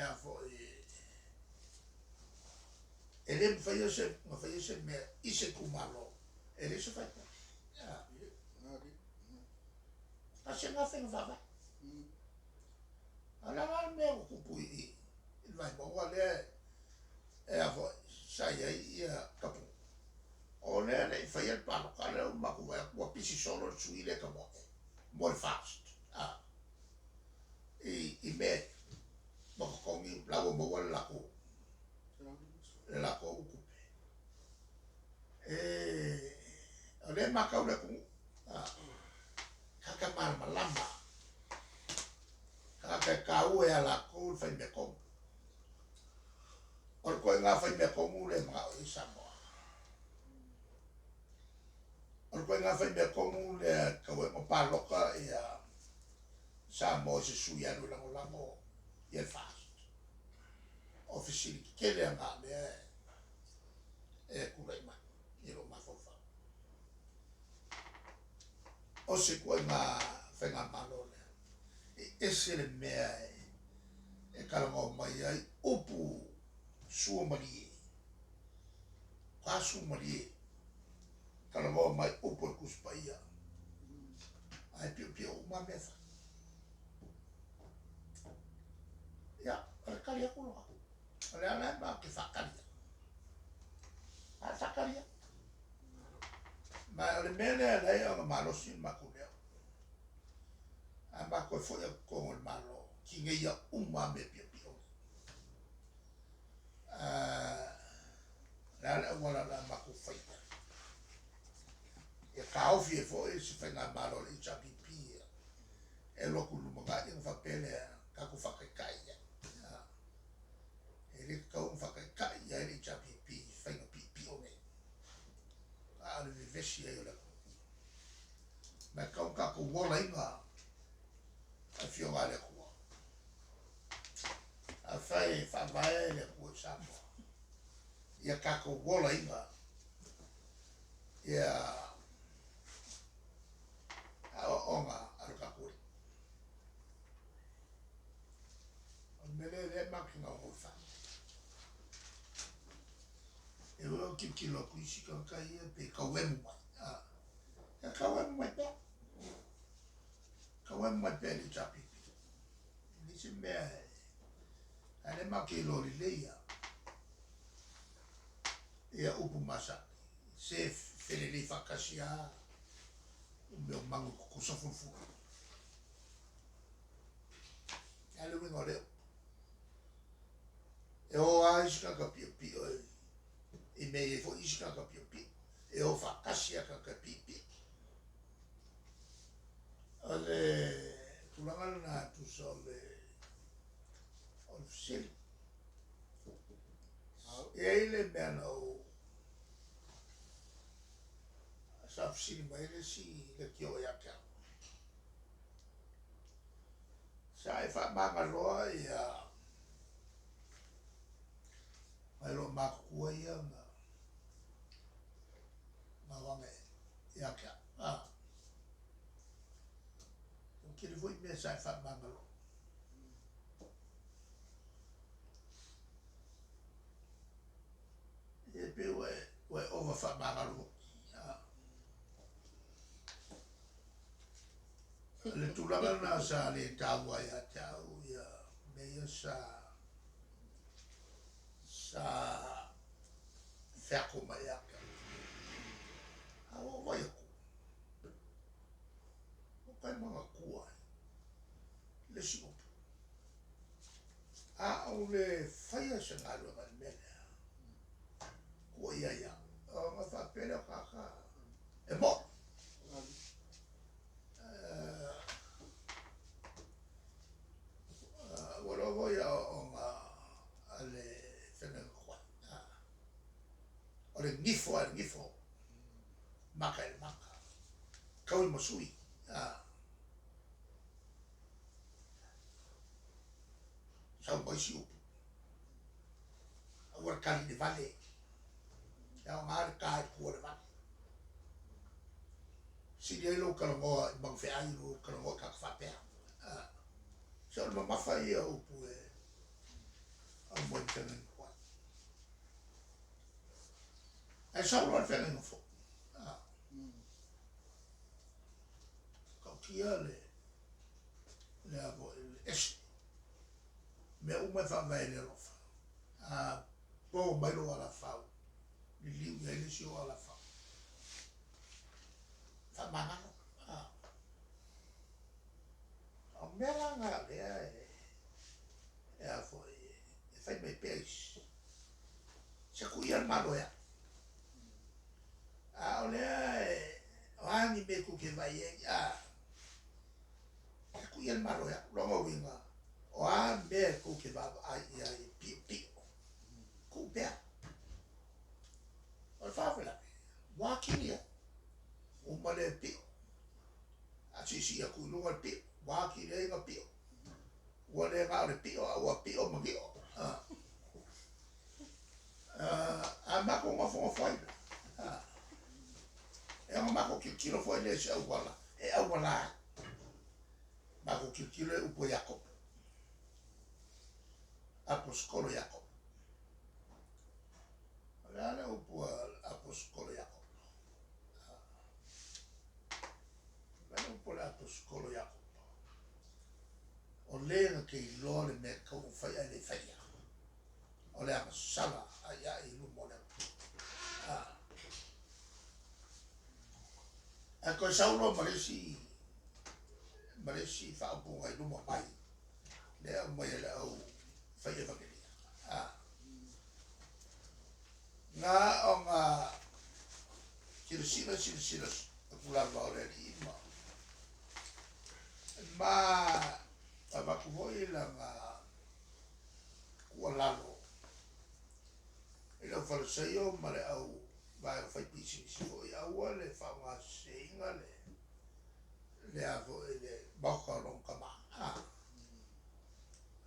a fo ele ma fai se me ise kumalo ele se fai ya a se nga fenga fa ala mal me ku pui il vai mo wale e a fo sai ia kapu ole le fai il palo kale ma ku wa pisi solo su ile ka mo fast i me mo ko mi la mo wala la ko ku ole ma ka ole ku kaka mal malamba kaka ka u e ala ko fai me ko or ko nga fai me ko mu le ma i samo or ko nga fai me ko mu le ka we mo palo ka ia samo se su ya no la mo ye fast officially ke le nga me ku le ma i lo ma fo fa o se ko nga fai nga malo ese le mea e kalama mai ai upu sua mali ka su mali kalama mai upu kuspaia ai pio uma mesa ya kalia kulo ala ba ke fakalia a fakalia ma le mele la ya malo sin makuleo amba ko foi con el malo kinga ya uma me pio la wala la ma ku faita e ka ofi e foi se fa na malo le chapipi e lo ku lu ma e fa pele ka ku fa kai ya e le ka un fa kai ya e chapipi fa no pipi o me le vesi e la ma ka ku wala inga a fio vale ku a fai fa vai le ku sa ia ka ku wala inga ia onga al kapuri mele le makina o fa e o kilo ku isi ka kai pe ka wemu ya ka wemu pe ka wemu pe le chapi ni se me ale makilo le ya ia upu masa se fele le fakasia meu mango com só fufu ale we ngore e o aisha ka pio e me fo isha ka pio e o fakasia ka pipi ale tulanga na tu sole on sil e ele beno sa fsili mai le si le kio ya ka sa e fa manga loa ia mai lo maku ia ma wange ya ka que ele foi pensar em fazer bangalô. E pelo over fazer bangalô. Le tulanga na sa le tawa ya tau ya meia sa feko mai aka. Awo vai ku. O kai manga kua. Le sigo. O le faia se ngalo ka mele. Ko ia. Ma fa pele kaka. E mo. Wala voi ale fenga kwa. Ole ngifo. Maka. Kau masui. Sa un si upu. Agora kali de vale. Ya mar kai por vale. Si dia lo kalongo bang fe ai lo kalongo ka fa pe. So no ma fa ia upu whenga kwa. Ai sauro al whenga fo. Kau kia le avo esi. Me uma whawai le rofa. Po mailo ala whau. Ni liu ya ili si o ala whau. Whamangano. O mea ngā lea e avo whai mai peis. Se kui al malo ya. O lea o angi me ku ke vai e se kui al malo ya. Longo winga. O a me ku ke vai ai pio pio. Ku pea. O le whawela. Wakini ya. Umale pio. A sisi a kui lunga pio. Waki le inga pio. Ua le ngā le pio. Ua pio magio. A mako ngā whonga whaina. E ngā mako kilo whaina e se au wala. E au wala. Mako kilo e upo Jakob. Aposkolo Jakob. Lana upo aposkolo Jakob. Lana upo aposkolo Jakob. O lea ke I loa le mea kau whai ai le whaia. O lea masala ai ai lumo leo. A koe saulo maresi whaapunga I lumo mai. Lea mai le au whaia whakeria. Ngā o ngā silasila a kulava o lea ni ima. Ma waku hoi la ngā kua lalo. I lau whalaseo ma le au vai o whai pisi si hoi aua le whaunga seinga le avo e le mauka long kama.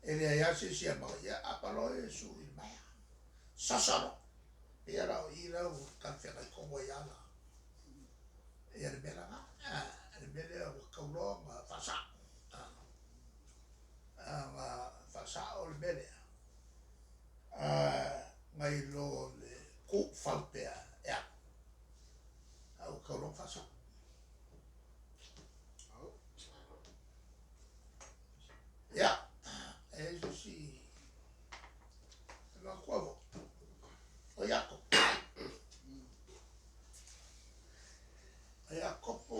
E le aiase si a mawa ia apalo e su I mea. Sasaro. E ara o I lau kanwhena I kongo I ana. E ale mera ngā. E mele o kauloa ma whasa. Ngā whasa o le mele. Ngai lo le ku whalpea e a. Au kauloa whasa. Ia. E si ngā kuavo. O Jakob. O Jakob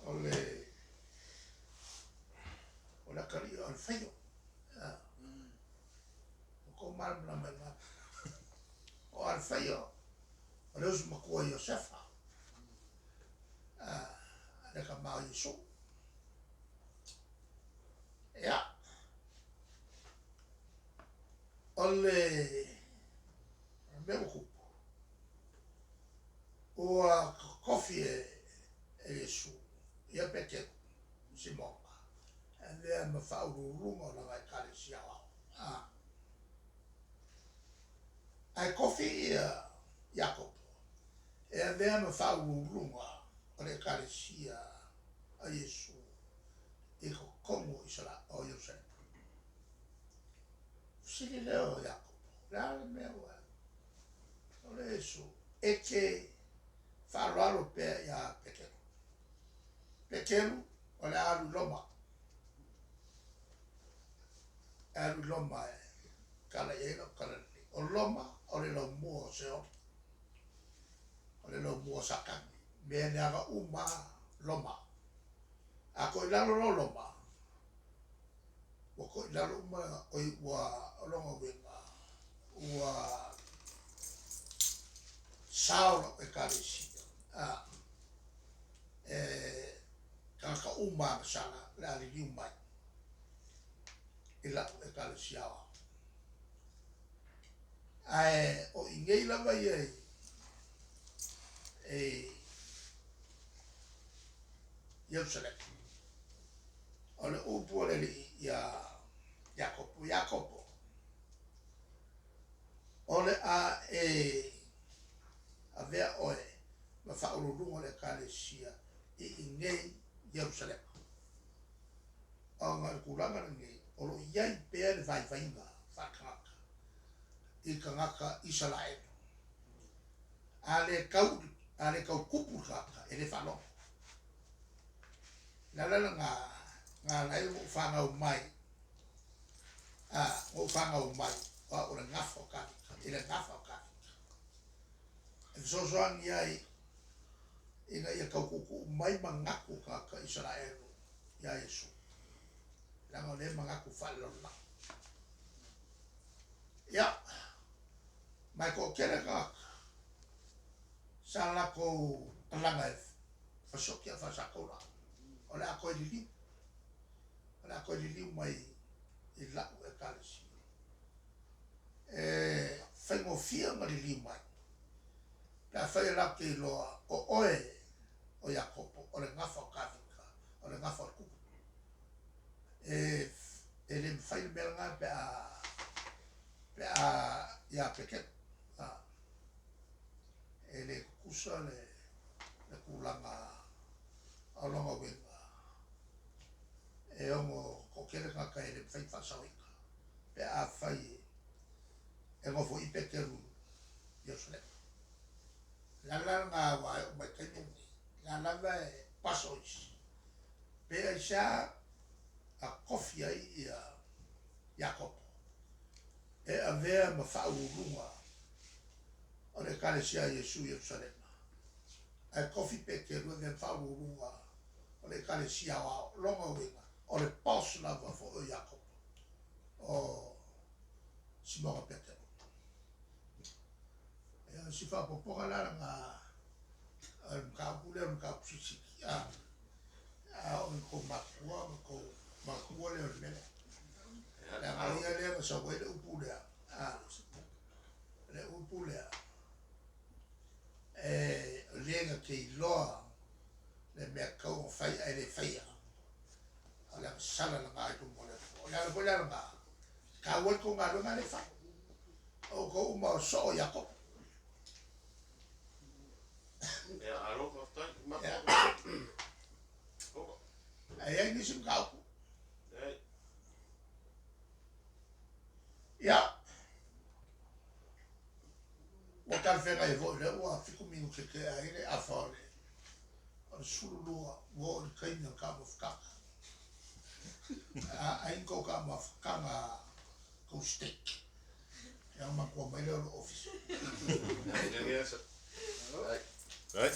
o le kari o le whaio. O ko marama mai ngā. O al whaio. O le usu makua Iosefa. Le ka mao Yesu. Ia. O le mea kupu. O kofi e Yesu. Ia peke si monga. E lea ma whaururunga o na ngai kare si awao. Ai kofi ia Jakob. E lea ma whaururunga o le kare si a Yesu. I ko kongo Isra o Yerusalem. Sili leo Jakob. Lea le mea ua. O le Yesu. Eke whaararo pea ia pekero. Pekeru o le alu loma. Alu loma e kala ega kala ni. O loma o le lau mua se o. O le lau mua sakani. Mea ne aga uma loma. A ko I lalo lo loma. O ko I lalo uma o I ua longa wenga. Ua saola e karesi. Kaka uma sana la ali liu mai. Ila e karesi awa. Ai o ingei lava I Yerusalem. O le upu o le li ia Jakopo. O le a vea oe ma whaururunga le kalesia I ingei Yerusalem. O ngā kuranga na ngei o lo iai pea le vaivainga whakangaka I ka ngaka Israel. A le kau kupu kaka e le whanonga. Nalala ngā lai mo whangau mai. Mo whangau mai. Wa o le ngawha o kawika. I le ngawha o kawika. E wsosoangi ai ina ia kau kuku mai mangaku kaka Israel. Ia Yesu. Langa le mangaku whalona. Ia. Mai ko kere kaka. Sa lako alanga e whasokia whasakora. O le ako I liliu. O le ako I liliu mai I lau e kalesi. Whaingofia ma liliu mai. La whai lau ke loa o oe o Iakopo. O le ngawha o kawika. O le ngawha o kupu. E le mwhai le mea ngā pe a ia peke. E le kukusa le kulanga alonga wenga. E ongo ko kere ngaka e le whai whasawika. Pe a whai e ngofo I pekeru Jerusalem. Lala ngā wai o mai kainungi. Lala e pasois. Pe a isa a kofi ai I a Iakopo. E a vea ma whaurunga o le kalesia Jesu Jerusalem. A kofi pekeru e whaurunga o le kalesia o longa wenga. O le paus lava fo o Iakopo. O Simonga Peteru. E si whapoponga lara ngā mkapule o mkapusisiki. O ko makua leo le mele. Le ngaia lea sa wele upu lea. Le upu lea. Lenga ke iloa le mea kau o whai ai le whaia. O le sala la ngā ipu mole. O le ala koe lea ngā. Ka ue ko ngā runga le whai. O ko uma o so o Iakopo. Ai nisi mkaupu. Ia. O kalwhenga e voi le ua whiku mingu ke ke aere a whaore. O sululua wo ni kaina ka mawhakanga. A ingo ka mawhakanga ko steak. Ia makua mai leo no office.